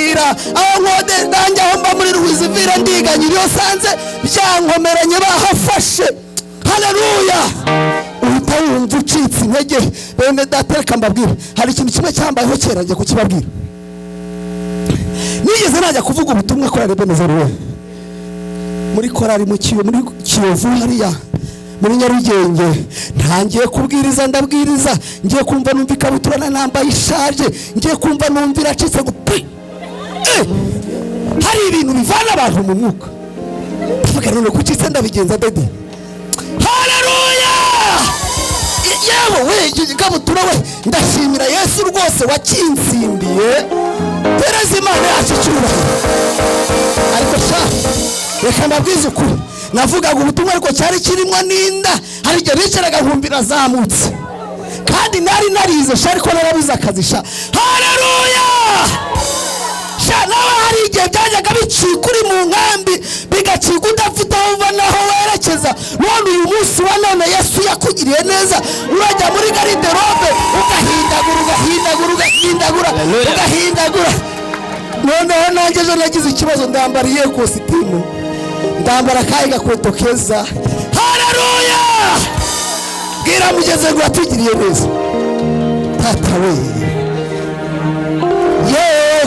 ndababwira aho nkode nanjye aho mba muri Rwizivira ndiganye iyo sanze byankomeranye bahafashe. Haleluya. Uhita wumva ucitse intege. Bene datereka mbabwira hari ikintu kimwe cyambayeho kera njye kukibabwira. Nigeze najya kuvuga ubutumwa ko yarebeneza ruwe muri korari mu Kiyovu hariya muri Nyarugenge. Ntangiye kubwiriza ndabwiriza, ngiye kumva numva ikabutura nambaye ishaje, ngiye kumva numva iracitse gupi. Hari ibintu bivana abantu mu mwuka. Tuvuga none kucitse ndabigenza dede. Haleluya. Yewe we ikabutura we ndashimira Yesu rwose wakinsimbiye. Pereza Imana yacu cyubahiro. Ariko sha reka mbabwize ukuri, navugaga ubutumwa ariko cyari kirimo n'inda. Hari igihe bicaraga nkumbira zamutse kandi nari narize sha ariko narabuze akazi sha. Haleluya. Sha nawe hari igihe byajyaga bicika uri mu nkambi bigacika udafite aho uva naho werekeza. None uyu munsi wa none Yesu yakugiriye neza, urajya muri gariderobe ugahindagura. Noneho nanjye ejo nagize ikibazo ndambariye kositimu, ndambara kayi gakweto keza. Haleluya. Bwira mugeze ngo atugiriye neza tata we.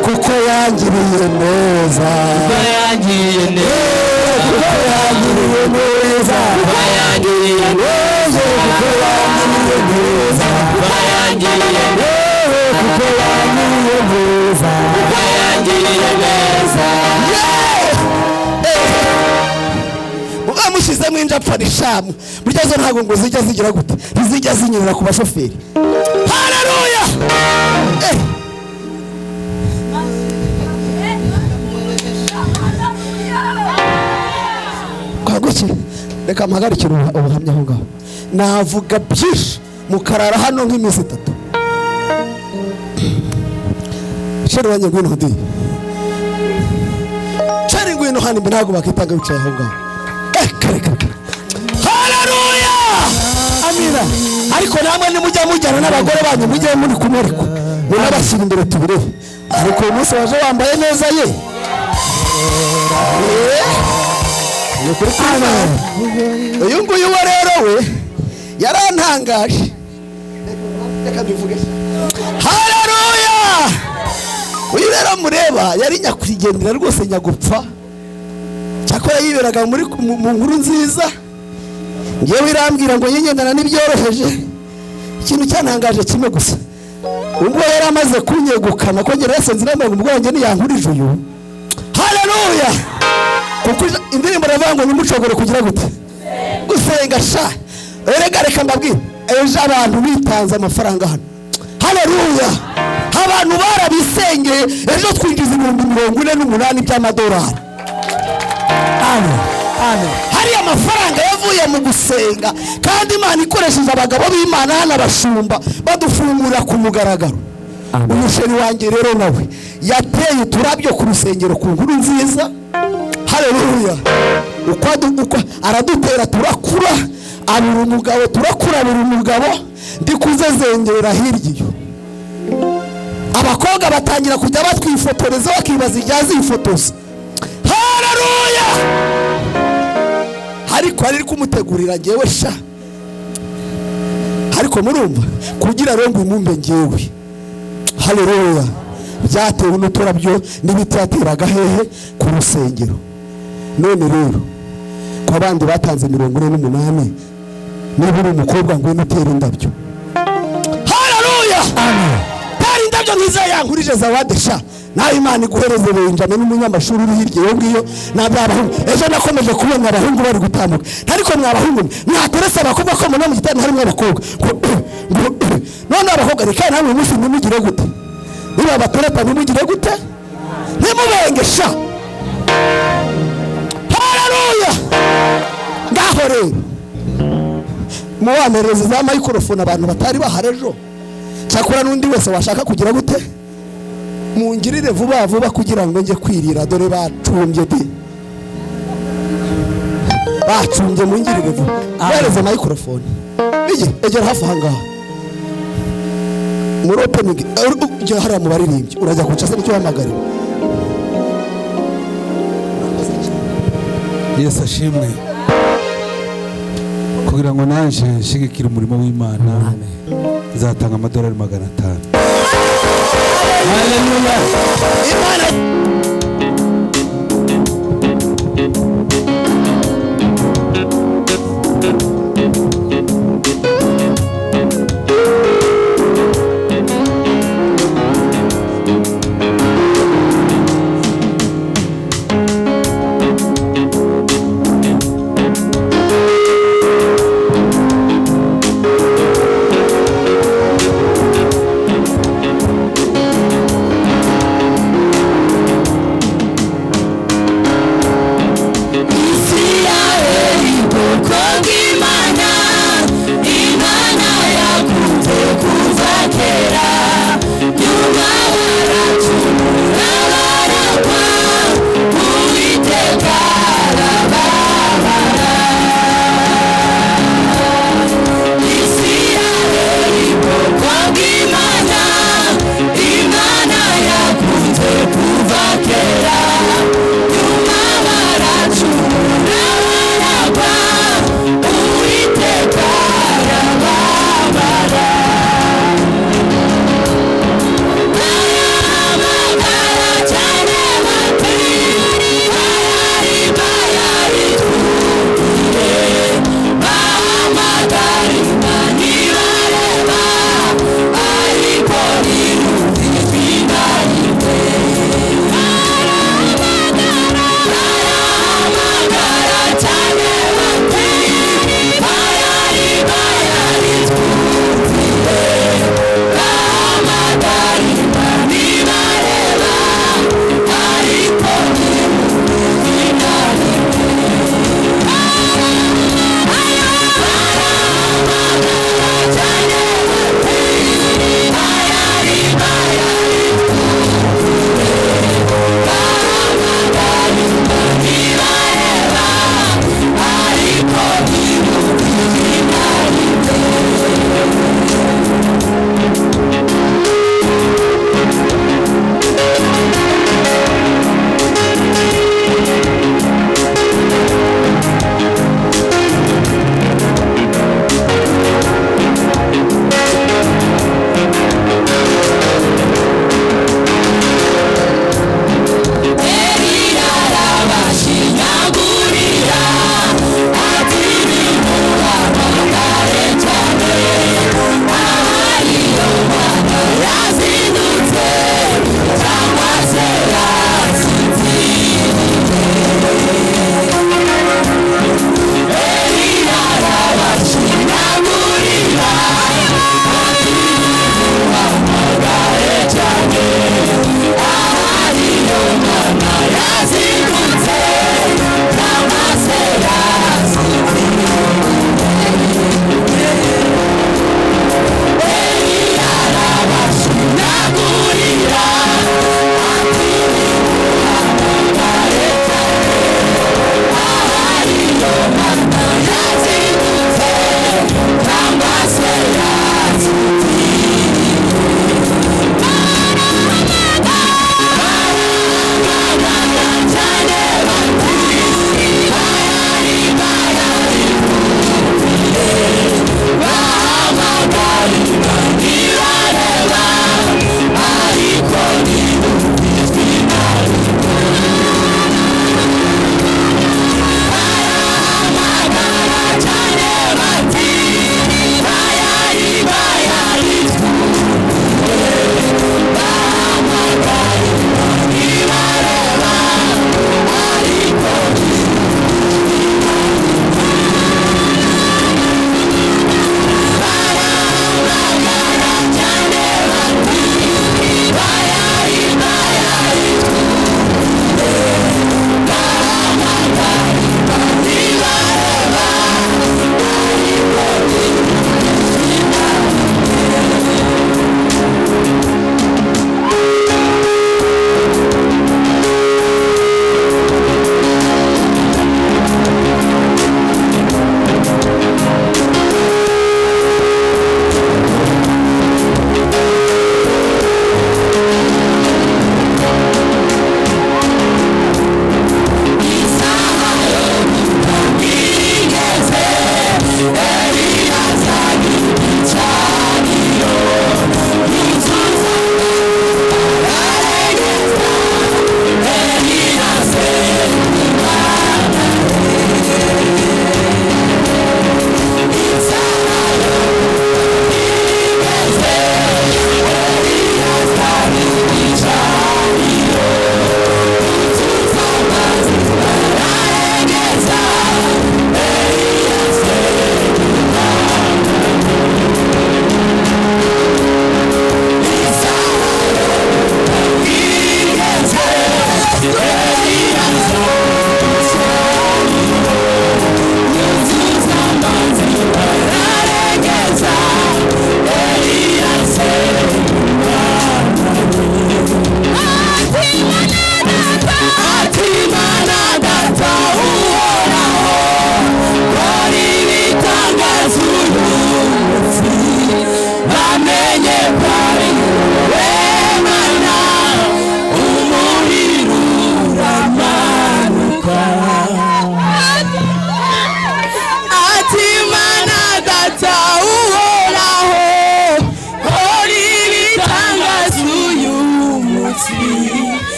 Kuko yangiriye neza, kuko yangiriye neza, kuko yangiriye neza, kuko yangiriye neza, kuko yangiriye neza, kuko yangiriye neza, kuko yangiriye neza. Mumushyizemo injapfa rishamu burya zo ntabwo ngo zijya zigira gute, ntizijya zinyerera ku bashoferi. Haleluya. Kwaguki reka mpagarikira ubuhamya aho ngaho. Navuga byinshi mukarara hano nk'iminsi 3. Sheri wanjye ngwino hadi, sheri ngwino hano mbere ntabwo bakitanga bicaye aho ngaho. Kare. Haleluya. Amina. Ariko namwe nimujya mujyana n'abagore banyu mujye muri kumuriko munabashyira imbere tubirebe. Ariko uyu munsi waje wambaye neza ye. Uyu nguyu we rero we yarantangaje. Reka bivuge. Haleluya. Uyu rero mureba yari nyakwigendera rwose nyagupfa. Cyakora yiberaga muri mu nkuru nziza. Ngewe irambwira ngo yenyendana n'ibyoroheje. Ikintu cyantangaje kimwe gusa, ubwo yari amaze kunyegukana ko ngera yasenze n'amago ubwanjye niyankurije uyu. Haleluya. Kuko indirimbo ravuga ngo nimucogore kugira gute gusenga sha. Reka mbabwire ejo abantu bitanze amafaranga hano. Haleluya. Abantu barabisengeye ejo twinjiza 48,000 by'amadolari. Amen. Hari amafaranga yavuye mu gusenga kandi Imana ikoresheje abagabo b'Imana n'abashumba badufungura ku mugaragaro. Umusheri wanjye rero nawe yateye turabyo ku rusengero ku nkuru nziza. Haleluya. Uko aradutera turakura, abura umugabo turakura, abura umugabo ndikuzezengera hirya iyo. Abakobwa batangira kujya batwifotoreza bakibaza ibyazi ifotoza. Haleluya. Ariko ari kumutegurira ngewe sha. Ariko murumva kugira rero ngo imumbe ngewe. Haleluya. Byatewe n'uturabyo n'ibitrateraga hehe ku rusengero. None rero ko abandi batanze 48 niba uri umukobwa ngo inutera indabyo. Haleluya. Amen. Tari indabyo nkiza yankurije zawadi sha. Nawe Imana iguhereze Benjamin n'umunyamashuri uri hirya yo ngiyo n'abahungu. Ejo nakomeje kubona abahungu bari gutambuka. Ariko mwabahungu mwateresa abakobwa ko mu gitani harimo abakobwa. None abakobwa reka namwe musi nimugire gute? Niba batereta nimugire gute? Nimubengesha. Haleluya. Ngaho rero muwamereze za microphone abantu batari baharejo. Cyakora n'undi wese washaka kugira gute? Mungirire vuba kugira ngo nje kwirira dore bacumbye di. Bacumbye mungirire vuba. Bereze microphone. Egera hafi hanga. Muri opening ujya hari mu baririmbyi urajya kuca se nicyo hamagara. Yesu ashimwe kugira ngo nanje nshigikire umurimo w'Imana nzatanga amadolari 500. Haleluya. Imana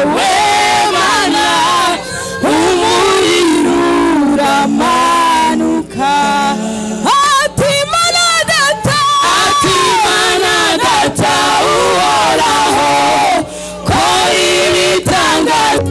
yewe mana umuriro uramanuka ati mana data uhoraho ko ibitangaza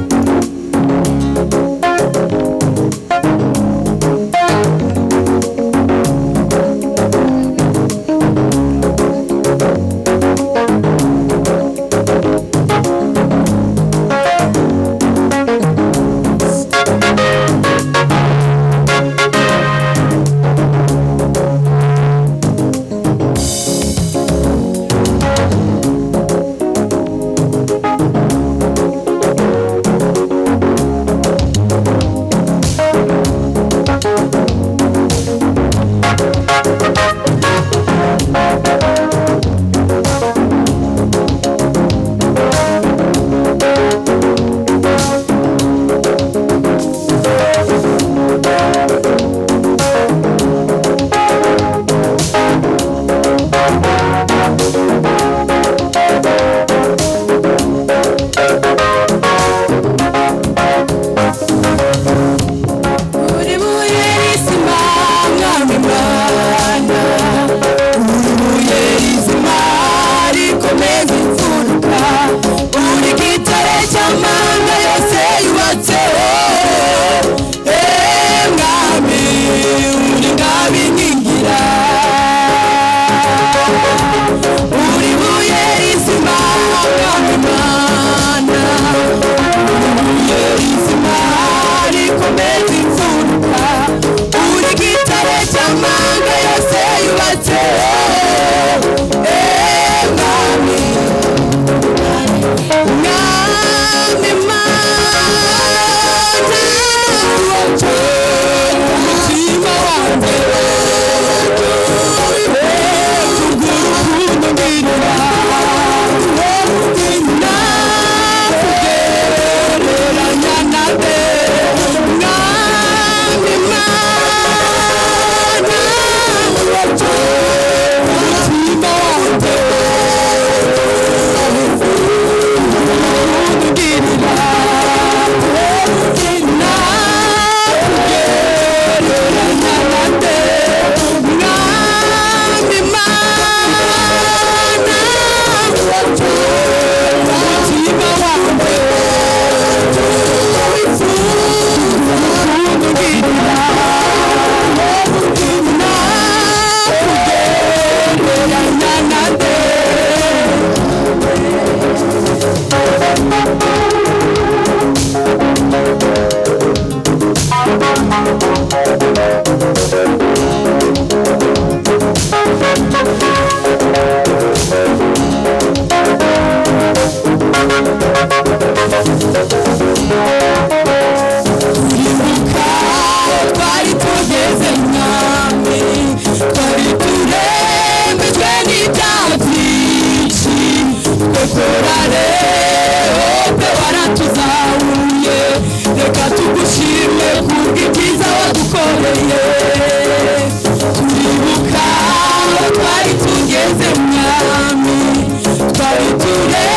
Turibuka twari tugeze mwami twari ture